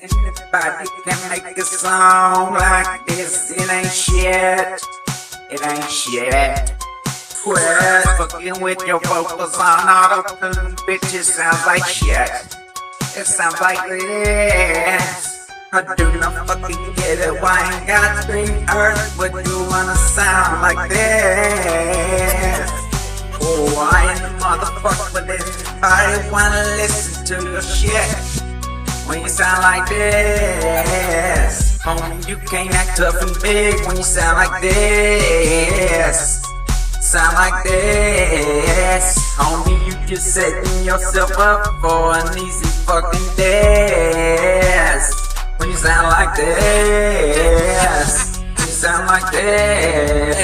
Anybody can make a song like this. It ain't shit. It ain't shit. Quit fucking with your vocals on auto-tune, bitch. It sounds like shit. It sounds like this. I do not fucking get it. Why ain't got 3 earth? Would you wanna sound like this? Oh, I ain't the motherfucker with this. I wanna listen to your shit when you sound like this. Homie, you can't act tough and big when you sound like this. Sound like this. Homie, you just setting yourself up for an easy fucking death. When you sound like this, you sound like this.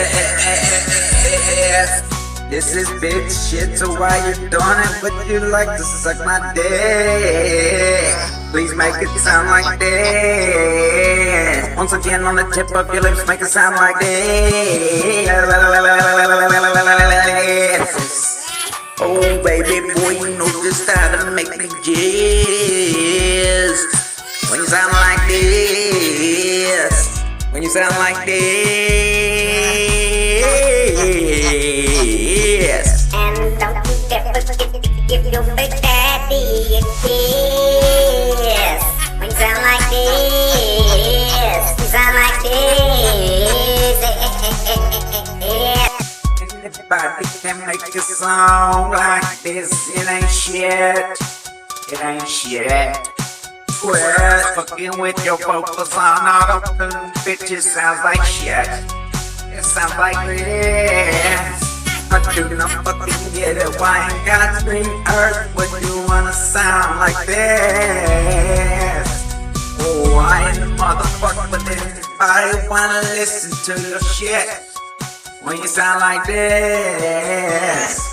This is big shit, so why you doing it? But you like to suck my dick. Please make it sound like this. Once again on the tip of your lips, make it sound like this. Oh baby boy, you know just how to make me jizz. When you sound like this, when you sound like this. And don't you ever forget to give your big daddy a kiss. When you sound like this, you sound like this. Anybody can make a song like this. It ain't shit. It ain't shit. Quit fucking with your vocals on auto-tune, bitch. It sounds like shit. It sounds like this. I do not fucking get it. Why ain't got 3 earth? Would you wanna sound like this? Oh, I ain't the motherfucker with this. I wanna listen to your shit when you sound like this.